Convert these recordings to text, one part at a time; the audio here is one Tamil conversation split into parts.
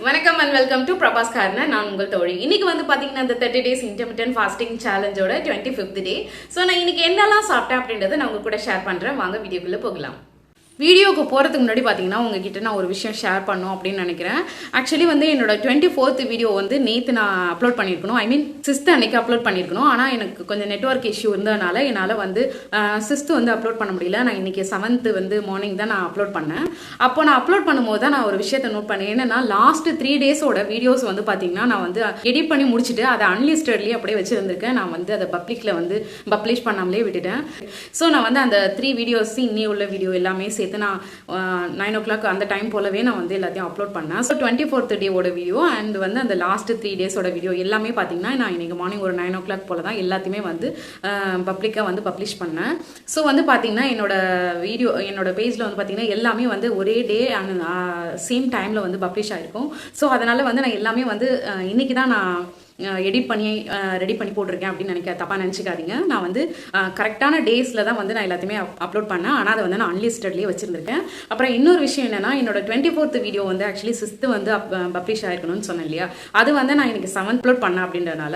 வணக்கம் and welcome to Prabhas corner. நான் உங்கள் தோழி. இன்னைக்கு வந்து பாத்தீங்கன்னா இந்த 30 days இன்டர்மிட்டன்ட் ஃபாஸ்டிங் சேலஞ்சோட 25th டே. ஸோ நான் இன்னைக்கு என்னெல்லாம் சாப்பிட்டேன் அப்படின்றத நான் உங்க கூட ஷேர் பண்றேன். வாங்க வீடியோக்குள்ள போகலாம். வீடியோக்கு போகிறதுக்கு முன்னாடி பார்த்தீங்கன்னா உங்ககிட்ட நான் ஒரு விஷயம் ஷேர் பண்ணணும் அப்படின்னு நினைக்கிறேன். ஆக்சுவலி வந்து என்னோட 24th வீடியோ வந்து நேற்று நான் அப்லோட் பண்ணியிருக்கணும். ஐ மீன் 6th அன்னைக்கு அப்லோட் பண்ணியிருக்கணும். ஆனால் எனக்கு கொஞ்சம் நெட்வொர்க் இஷ்யூ இருந்ததுனால என்னால் வந்து 6th வந்து அப்லோட் பண்ண முடியல. நான் இன்றைக்கி 7th வந்து மார்னிங் தான் நான் அப்லோட் பண்ணேன். அப்போ நான் அப்லோட் பண்ணும்போது தான் நான் ஒரு விஷயத்தை நோட் பண்ணேன். என்னன்னா லாஸ்ட் 3 days வீடியோஸ் வந்து பார்த்தீங்கன்னா நான் வந்து எடிட் பண்ணி முடிச்சுட்டு அதை அன்லிஸ்டட்லேயே அப்படியே வச்சுருந்துருக்கேன். நான் வந்து அதை பப்ளிக்கில் வந்து பப்ளிஷ் பண்ணாமலே விட்டுட்டேன். ஸோ நான் வந்து அந்த 3 வீடியோஸ் இன்னி உள்ள வீடியோ எல்லாமே சேர்த்து நான் 9 o'clock அந்த டைம் போலவே நான் வந்து எல்லாத்தையும் அப்லோட் பண்ணேன். ஸோ 24th டேவோட வீடியோ அண்ட் வந்து அந்த லாஸ்ட் 3 days வீடியோ எல்லாமே பார்த்தீங்கன்னா நான் இன்னைக்கு மார்னிங் ஒரு 9 o'clock போல தான் எல்லாத்தையுமே வந்து பப்ளிக்காக வந்து பப்ளிஷ் பண்ணேன். ஸோ வந்து பார்த்தீங்கன்னா என்னோட பேஜில் வந்து பார்த்தீங்கன்னா எல்லாமே வந்து ஒரே டே அண்ட் சேம் டைமில் வந்து பப்ளிஷ் ஆகிருக்கும். ஸோ அதனால் வந்து நான் எல்லாமே வந்து இன்னைக்கு தான் நான் எடிட் பண்ணி ரெடி பண்ணி போட்டிருக்கேன் அப்படின்னு தப்பாக நினச்சிக்காதீங்க. நான் வந்து கரெக்டான டேஸில் தான் வந்து நான் எல்லாத்தையுமே அப்லோட் பண்ணேன். ஆனால் அதை வந்து நான் அன்லிஸ்டட்லேயே வச்சுருந்துருக்கேன். அப்புறம் இன்னொரு விஷயம் என்னென்னா என்னோட 24th வீடியோ வந்து ஆக்சுவலி 6th வந்து பப்ளிஷ் ஆகிருக்கணும்னு சொன்னேன் இல்லையா, அது வந்து நான் இன்னைக்கு 7th அப்லோட் பண்ணேன். அப்படின்றனால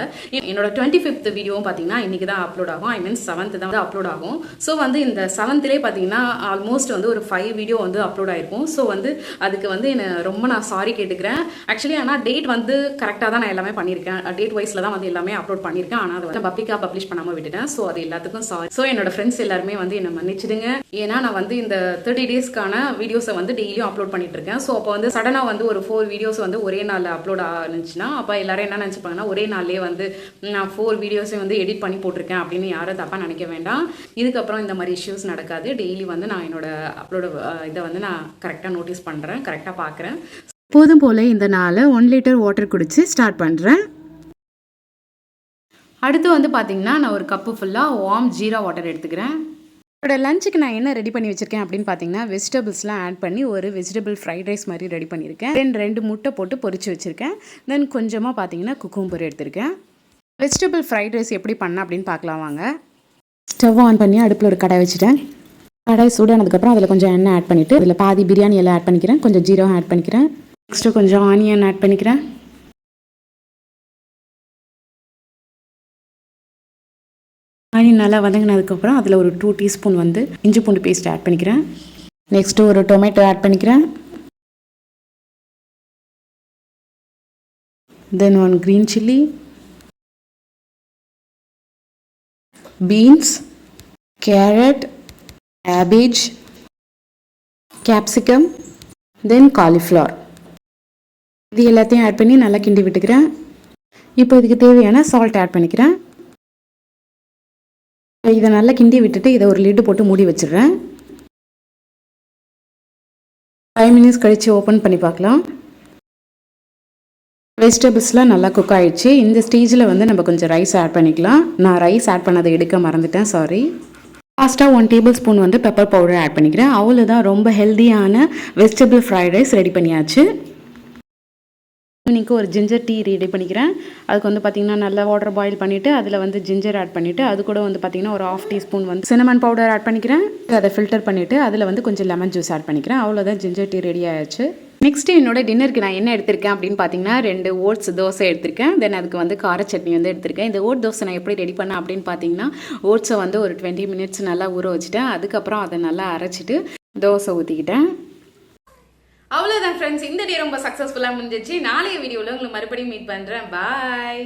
என்னோட 25th வீடியோவும் பார்த்தீங்கன்னா இன்றைக்கி தான் அப்லோட் ஆகும். ஐ மீன் 7th தான் வந்து அப்லோட் ஆகும். ஸோ வந்து இந்த 7thலேயே பார்த்தீங்கன்னா ஆல்மோஸ்ட் வந்து ஒரு 5 வீடியோ வந்து அப்லோட் ஆகிருக்கும். ஸோ வந்து அதுக்கு வந்து ரொம்ப நான் சாரி கேட்டுக்கிறேன். ஆக்சுவலி ஆனால் டேட் வந்து கரெக்டாக தான் நான் எல்லாமே பண்ணியிருக்கேன். டேட் வைஸ்ல தான் வந்து எல்லாமே அப்லோட் பண்ணியிருக்கேன். ஆனால் அதை வந்து பப்ளிக்காக பப்ளிஷ் பண்ணாமல் விட்டுட்டேன். ஸோ அது எல்லாத்துக்கும் சாரி. ஸோ என்னோட ஃப்ரெண்ட்ஸ் எல்லாருமே வந்து என்னை மன்னிச்சிடுங்க. ஏன்னா நான் வந்து இந்த 30 daysக்கான வீடியோஸை வந்து டெய்லியும் அப்லோட் பண்ணிட்டு இருக்கேன். ஸோ அப்போ வந்து சடனாக வந்து ஒரு 4 வீடியோஸ் வந்து ஒரே நாளில் அப்லோட் ஆனிச்சுன்னா அப்போ எல்லாரும் என்ன நினச்சிப்பாங்கன்னா ஒரே நாள்லேயே வந்து நான் 4 வீடியோஸையும் வந்து எடிட் பண்ணி போட்டிருக்கேன் அப்படின்னு யாரும் தப்பாக நினைக்க வேண்டாம். இதுக்கப்புறம் இந்த மாதிரி இஷ்யூஸ் நடக்காது. டெய்லி வந்து நான் என்னோட அப்லோட இதை வந்து நான் கரெக்டாக நோட்டீஸ் பண்ணுறேன், கரெக்டாக பார்க்குறேன். போதும் போல் இந்த நாளை 1 liter வாட்டர் குடிச்சு ஸ்டார்ட் பண்ணுறேன். அடுத்து வந்து பார்த்தீங்கன்னா நான் ஒரு கப்பு ஃபுல்லாக வார்ம் ஜீரா வாட்டர் எடுத்துக்கிறேன். என்னோட லஞ்சுக்கு நான் என்ன ரெடி பண்ணி வச்சுருக்கேன் அப்படின்னு பார்த்தீங்கன்னா வெஜிடபிள்ஸ்லாம் ஆட் பண்ணி ஒரு வெஜிடபிள் ஃப்ரைட் ரைஸ் மாதிரி ரெடி பண்ணியிருக்கேன். 2 முட்டை போட்டு பொரிச்சு வச்சுருக்கேன். தென் கொஞ்சமாக பார்த்தீங்கன்னா குக்கும்பர் எடுத்திருக்கேன். வெஜிடபிள் ஃப்ரைட் ரைஸ் எப்படி பண்ணேன் அப்படின்னு பார்க்கலாம் வாங்க. ஸ்டவ் ஆன் பண்ணி அடுப்பில் ஒரு கடாய் வச்சுட்டேன். கடாய் சூடானதுக்கப்புறம் அதில் கொஞ்சம் எண்ணெய் ஆட் பண்ணிவிட்டு அதில் பாதி பிரியாணி எல்லாம் ஆட் பண்ணிக்கிறேன். கொஞ்சம் ஜீரகம் ஆட் பண்ணிக்கிறேன். நெக்ஸ்ட்டு கொஞ்சம் ஆனியன் ஆட் பண்ணிக்கிறேன். ஆனியன் நல்லா வதங்கினதுக்கப்புறம் அதில் ஒரு 2 teaspoon வந்து இஞ்சி பூண்டு பேஸ்ட் ஆட் பண்ணிக்கிறேன். நெக்ஸ்ட்டு ஒரு டொமேட்டோ ஆட் பண்ணிக்கிறேன். Then 1 green chilli, beans, carrot, cabbage, capsicum, then cauliflower இது எல்லாத்தையும் ஆட் பண்ணி நல்லா கிண்டி விட்டுக்கிறேன். இப்போ இதுக்கு தேவையான சால்ட் ஆட் பண்ணிக்கிறேன். இதை நல்லா கிண்டி விட்டுட்டு இதை ஒரு லிட்டு போட்டு மூடி வச்சிடுறேன். 5 minutes கழித்து ஓப்பன் பண்ணி பார்க்கலாம். வெஜிடபிள்ஸ்லாம் நல்லா குக் ஆகிடுச்சு. இந்த ஸ்டேஜில் வந்து நம்ம கொஞ்சம் ரைஸ் ஆட் பண்ணிக்கலாம். நான் ரைஸ் ஆட் பண்ணதை எடுக்க மறந்துட்டேன், சாரி. லாஸ்ட்டாக 1 tablespoon வந்து பெப்பர் பவுடர் ஆட் பண்ணிக்கிறேன். அவ்வளோதான், ரொம்ப ஹெல்த்தியான வெஜிடபிள் ஃப்ரைட் ரைஸ் ரெடி பண்ணியாச்சு. ஈவினிங்க்கு ஒரு ஜிஞ்சர் டீ ரெடி பண்ணிக்கிறேன். அதுக்கு வந்து பார்த்திங்கன்னா நல்லா வாட்டர் பாயில் பண்ணிவிட்டு அதில் வந்து ஜிஞ்சர் ஆட் பண்ணிவிட்டு அது கூட வந்து பார்த்திங்கன்னா ஒரு 1/2 teaspoon வந்து சினமன் பவுடர் ஆட் பண்ணிக்கிறேன். அதை ஃபில்டர் பண்ணிவிட்டு அதில் வந்து கொஞ்சம் லெமன் ஜூஸ் ஆட் பண்ணிக்கிறேன். அவ்வளோதான், ஜிஞ்சர் டீ ரெடி ஆயிடுச்சு. நெக்ஸ்ட்டு என்னோட டின்னருக்கு நான் என்ன எடுத்திருக்கேன் அப்படின்னு பார்த்தீங்கன்னா 2 ஓட்ஸ் தோசை எடுத்திருக்கேன். தென் அதுக்கு வந்து கார சட்னி வந்து எடுத்திருக்கேன். இந்த ஓட் தோசை நான் எப்படி ரெடி பண்ணேன் அப்படின்னு பார்த்தீங்கன்னா ஓட்ஸை வந்து ஒரு 20 minutes நல்லா ஊற வச்சுட்டேன். அதுக்கப்புறம் அதை நல்லா அரைச்சிட்டு தோசை ஊற்றிக்கிட்டேன். அவ்வளோதான் ஃப்ரெண்ட்ஸ், இந்த டே ரொம்ப சக்ஸஸ்ஃபுல்லாக முடிஞ்சிச்சு. நாளைய வீடியோவில் உங்களுக்கு மறுபடியும் மீட் பண்ணுறேன். பாய்.